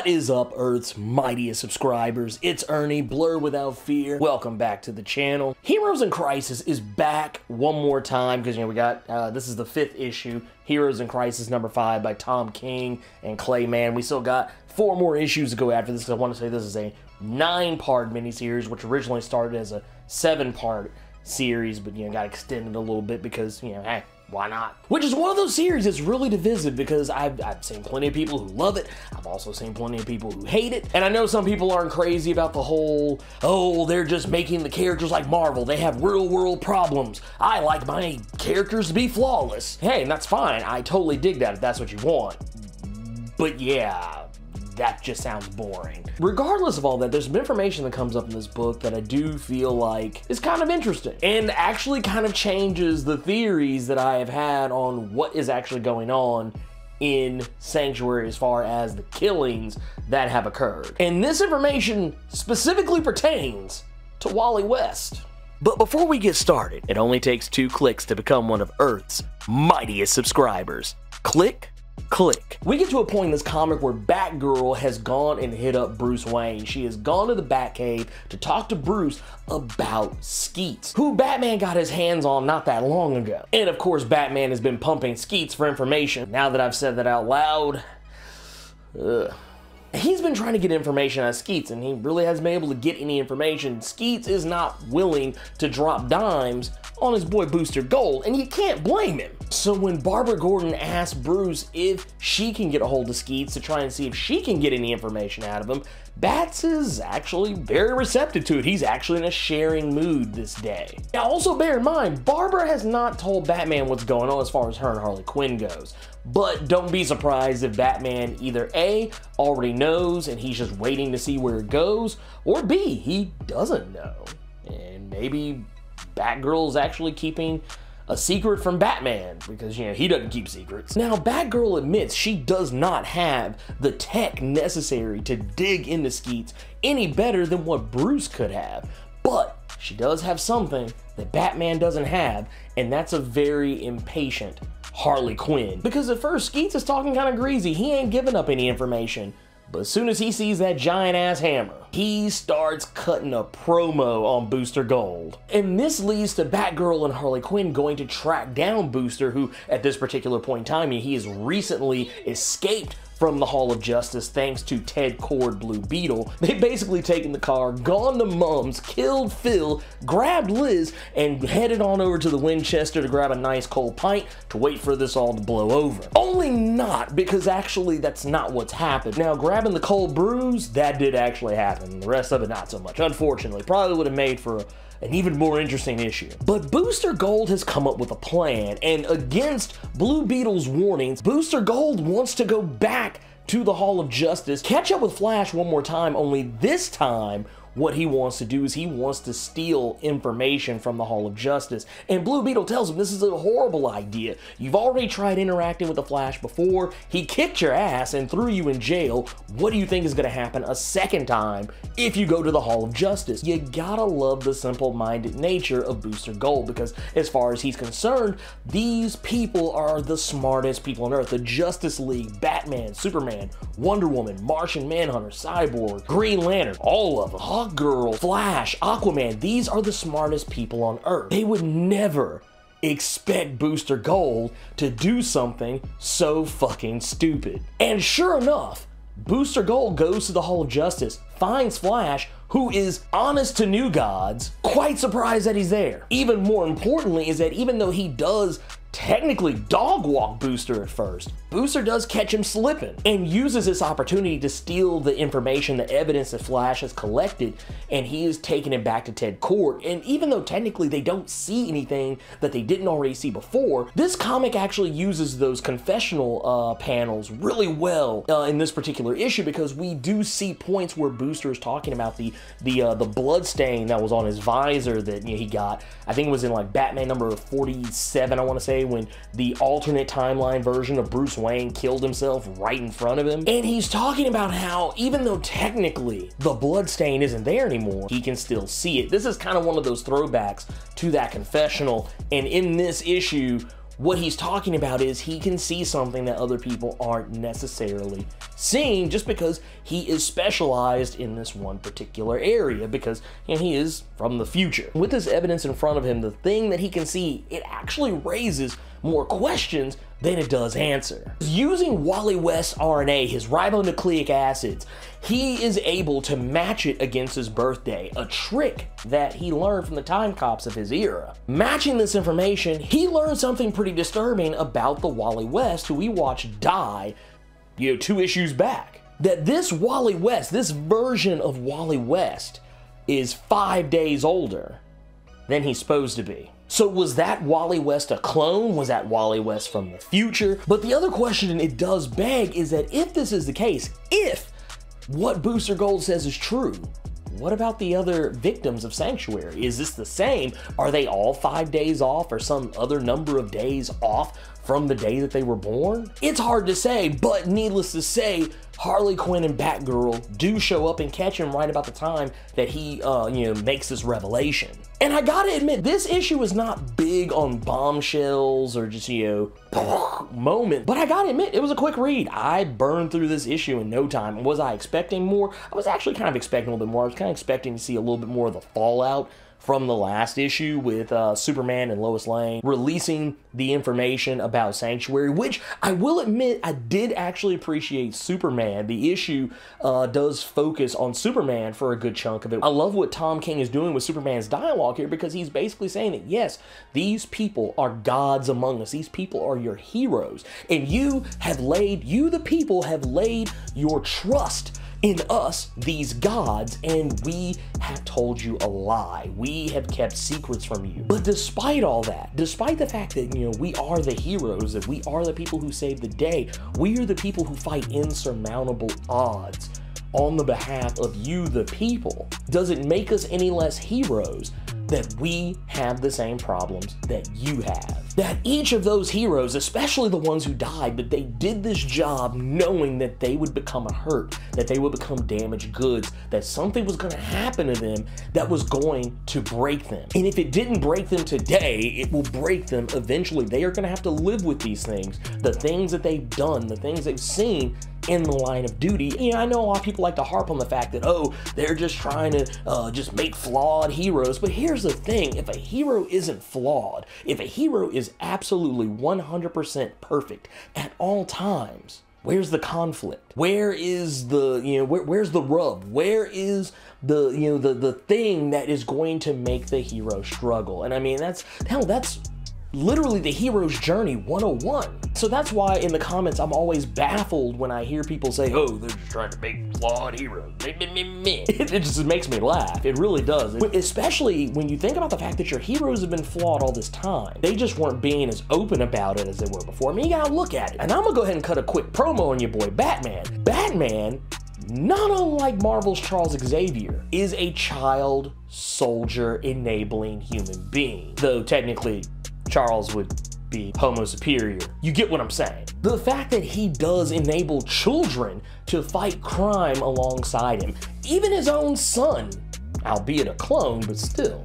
What is up, Earth's mightiest subscribers? It's Ernie, Blerd Without Fear. Welcome back to the channel. Heroes in Crisis is back one more time because, we got, this is the 5th issue, Heroes in Crisis number 5 by Tom King and Clayman. We still got 4 more issues to go after this because I want to say this is a 9-part miniseries, which originally started as a 7-part series, but, got extended a little bit because, hey, why not? Which is one of those series that's really divisive because I've seen plenty of people who love it. I've also seen plenty of people who hate it. And I know some people aren't crazy about the whole, oh, they're just making the characters like Marvel. They have real world problems. I like my characters to be flawless. Hey, and that's fine. I totally dig that if that's what you want. But yeah, that just sounds boring. Regardless of all that, there's some information that comes up in this book that I do feel like is kind of interesting and actually kind of changes the theories that I have had on what is actually going on in Sanctuary as far as the killings that have occurred. And this information specifically pertains to Wally West. But before we get started, it only takes 2 clicks to become one of Earth's mightiest subscribers. Click. Click. We get to a point in this comic where Batgirl has gone and hit up Bruce Wayne. She has gone to the Batcave to talk to Bruce about Skeets, who Batman got his hands on not that long ago. And of course, Batman has been pumping Skeets for information. Now that I've said that out loud, he's been trying to get information on Skeets, and he really hasn't been able to get any information. Skeets is not willing to drop dimes on his boy Booster Gold, and you can't blame him. So when Barbara Gordon asks Bruce if she can get a hold of Skeets to try and see if she can get any information out of him, Bats is actually very receptive to it. He's actually in a sharing mood this day. Now also bear in mind, Barbara has not told Batman what's going on as far as her and Harley Quinn goes. But don't be surprised if Batman either A, already knows and he's just waiting to see where it goes, or B, he doesn't know. And maybe Batgirl is actually keeping a secret from Batman because, he doesn't keep secrets. Now, Batgirl admits she does not have the tech necessary to dig into Skeets any better than what Bruce could have, but she does have something that Batman doesn't have, and that's a very impatient Harley Quinn. Because at first, Skeets is talking kind of greasy. He ain't giving up any information. But as soon as he sees that giant-ass hammer, he starts cutting a promo on Booster Gold. And this leads to Batgirl and Harley Quinn going to track down Booster, who, at this particular point in time, he has recently escaped from the Hall of Justice thanks to Ted Kord Blue Beetle. They've basically taken the car, gone to Mum's, killed Phil, grabbed Liz, and headed on over to the Winchester to grab a nice cold pint to wait for this all to blow over. Only not, because actually that's not what's happened. Now, grabbing the cold brews, that did actually happen. The rest of it, not so much. Unfortunately, probably would have made for an even more interesting issue. But Booster Gold has come up with a plan, and against Blue Beetle's warnings, Booster Gold wants to go back to the Hall of Justice, catch up with Flash one more time, only this time what he wants to do is he wants to steal information from the Hall of Justice. And Blue Beetle tells him this is a horrible idea. You've already tried interacting with the Flash before. He kicked your ass and threw you in jail. What do you think is going to happen a second time if you go to the Hall of Justice? You gotta love the simple-minded nature of Booster Gold, because as far as he's concerned, these people are the smartest people on Earth. The Justice League, Batman, Superman, Wonder Woman, Martian Manhunter, Cyborg, Green Lantern, all of them. Girl, Flash, Aquaman, these are the smartest people on Earth. They would never expect Booster Gold to do something so fucking stupid. And sure enough, Booster Gold goes to the Hall of Justice, finds Flash, who is honest to new gods, quite surprised that he's there. Even more importantly is that even though he does technically dog walk Booster at first, Booster does catch him slipping and uses this opportunity to steal the information, the evidence that Flash has collected, and he is taking it back to Ted Kord. And even though technically they don't see anything that they didn't already see before, this comic actually uses those confessional panels really well in this particular issue, because we do see points where Booster is talking about the blood stain that was on his visor that he got. I think it was in like Batman number 47, I want to say, when the alternate timeline version of Bruce Wayne killed himself right in front of him. And he's talking about how even though technically the blood stain isn't there anymore, he can still see it. This is kind of one of those throwbacks to that confessional. And in this issue, What he's talking about is he can see something that other people aren't necessarily seeing just because he is specialized in this one particular area, because he is from the future. With this evidence in front of him, the thing that he can see, it actually raises more questions than it does answer. Using Wally West's RNA, his ribonucleic acids, he is able to match it against his birthday, a trick that he learned from the time cops of his era. Matching this information, he learned something pretty disturbing about the Wally West who we watched die, 2 issues back. That this Wally West, this version of Wally West, is 5 days older than he's supposed to be. So was that Wally West a clone? Was that Wally West from the future? But the other question it does beg is that if this is the case, if what Booster Gold says is true, what about the other victims of Sanctuary? Is this the same? Are they all 5 days off or some other number of days off from the day that they were born? It's hard to say, but needless to say, Harley Quinn and Batgirl do show up and catch him right about the time that he, makes this revelation. And I gotta admit, this issue is not big on bombshells or just, moment, but I gotta admit, it was a quick read. I burned through this issue in no time. Was I expecting more? I was actually kind of expecting a little bit more. I was kind of expecting to see a little bit more of the fallout from the last issue with Superman and Lois Lane releasing the information about Sanctuary, which I will admit I did actually appreciate Superman. The issue does focus on Superman for a good chunk of it. I love what Tom King is doing with Superman's dialogue here, because he's basically saying that yes, these people are gods among us. These people are your heroes, and you the people have laid your trust in us, these gods, and we have told you a lie. We have kept secrets from you. But despite all that, despite the fact that, we are the heroes, that we are the people who save the day, we are the people who fight insurmountable odds on the behalf of you, the people, does it make us any less heroes that we have the same problems that you have? That each of those heroes, especially the ones who died, that they did this job knowing that they would become a hurt, that they would become damaged goods, that something was going to happen to them that was going to break them. And if it didn't break them today, it will break them eventually. They are going to have to live with these things, the things that they've done, the things they've seen in the line of duty. I know a lot of people like to harp on the fact that, oh, they're just trying to just make flawed heroes. But here's the thing, if a hero isn't flawed, if a hero is absolutely 100% perfect at all times, where's the conflict? Where is the, where's the rub? Where is the, the thing that is going to make the hero struggle? And I mean, that's literally the hero's journey 101. So that's why in the comments I'm always baffled when I hear people say, oh, they're just trying to make flawed heroes. It just makes me laugh. It really does. Especially when you think about the fact that your heroes have been flawed all this time. They just weren't being as open about it as they were before. I mean, you gotta look at it. And I'm gonna go ahead and cut a quick promo on your boy Batman. Batman, not unlike Marvel's Charles Xavier, is a child soldier enabling human being. Though technically, Charles would be homo superior. You get what I'm saying. The fact that he does enable children to fight crime alongside him, even his own son, albeit a clone, but still,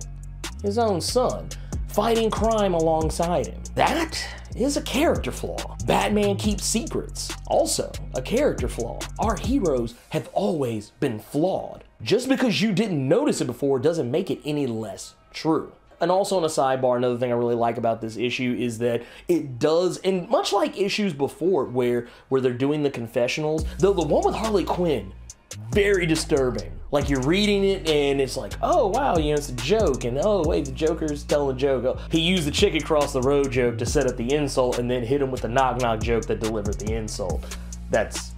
his own son, fighting crime alongside him. That is a character flaw. Batman keeps secrets, also a character flaw. Our heroes have always been flawed. Just because you didn't notice it before doesn't make it any less true. And also on a sidebar, another thing I really like about this issue is that it does, and much like issues before where they're doing the confessionals, though the one with Harley Quinn, very disturbing. Like you're reading it and it's like, oh wow, it's a joke, and oh wait, the Joker's telling a joke. Oh, he used the chick across the road joke to set up the insult and then hit him with the knock knock joke that delivered the insult. That's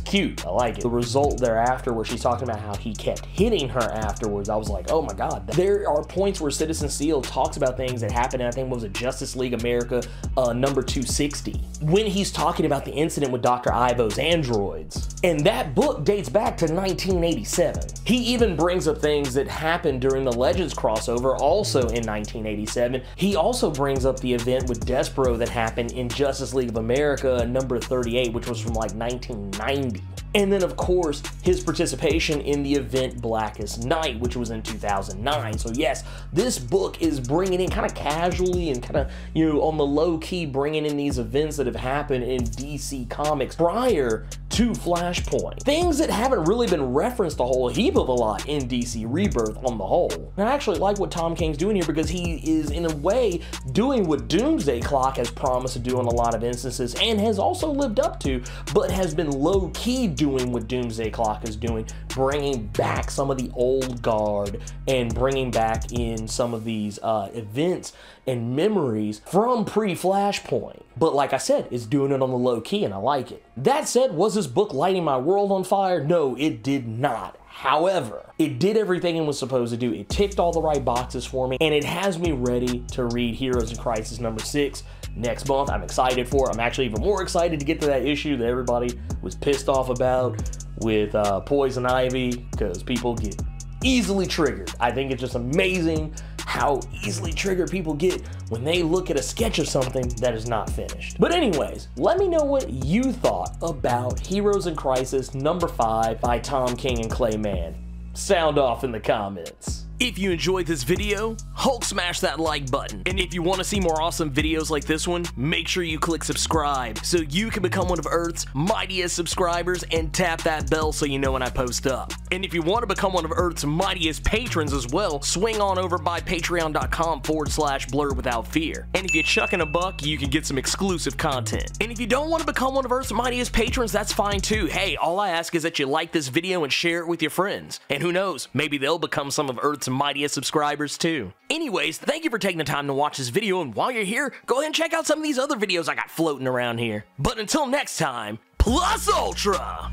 cute. I like it. The result thereafter where she's talking about how he kept hitting her afterwards, I was like, oh my god. There are points where Citizen Seal talks about things that happened, and I think it was a Justice League America number 260, when he's talking about the incident with Dr. Ivo's androids. And that book dates back to 1987. He even brings up things that happened during the Legends crossover, also in 1987. He also brings up the event with Despero that happened in Justice League of America number 38, which was from like 1990. And then, of course, his participation in the event Blackest Night, which was in 2009. So yes, this book is bringing in kind of casually and kind of, you know, on the low key, bringing in these events that have happened in DC Comics prior to Flashpoint. Things that haven't really been referenced a whole heap of a lot in DC Rebirth on the whole. And I actually like what Tom King's doing here because he is, in a way, doing what Doomsday Clock has promised to do in a lot of instances and has also lived up to, but has been low key doing what Doomsday Clock is doing, bringing back some of the old guard and bringing back in some of these events and memories from pre-Flashpoint. But like I said, it's doing it on the low key and I like it. That said, was this book lighting my world on fire? No, it did not. However, it did everything it was supposed to do. It ticked all the right boxes for me, and it has me ready to read Heroes in Crisis number 6 next month. I'm excited for it. I'm actually even more excited to get to that issue that everybody was pissed off about with Poison Ivy, because people get easily triggered. I think it's just amazing how easily triggered people get when they look at a sketch of something that is not finished. But anyways, let me know what you thought about Heroes in Crisis number 5 by Tom King and Clay Mann. Sound off in the comments. If you enjoyed this video, Hulk smash that like button. And if you want to see more awesome videos like this one, make sure you click subscribe so you can become one of Earth's mightiest subscribers and tap that bell so you know when I post up. And if you want to become one of Earth's mightiest patrons as well, swing on over by patreon.com/blerdwithoutfear. And if you chuck in a buck, you can get some exclusive content. And if you don't want to become one of Earth's mightiest patrons, that's fine too. Hey, all I ask is that you like this video and share it with your friends. And who knows, maybe they'll become some of Earth's mightiest subscribers too. Anyways, thank you for taking the time to watch this video, and while you're here, go ahead and check out some of these other videos I got floating around here. But until next time, Plus Ultra!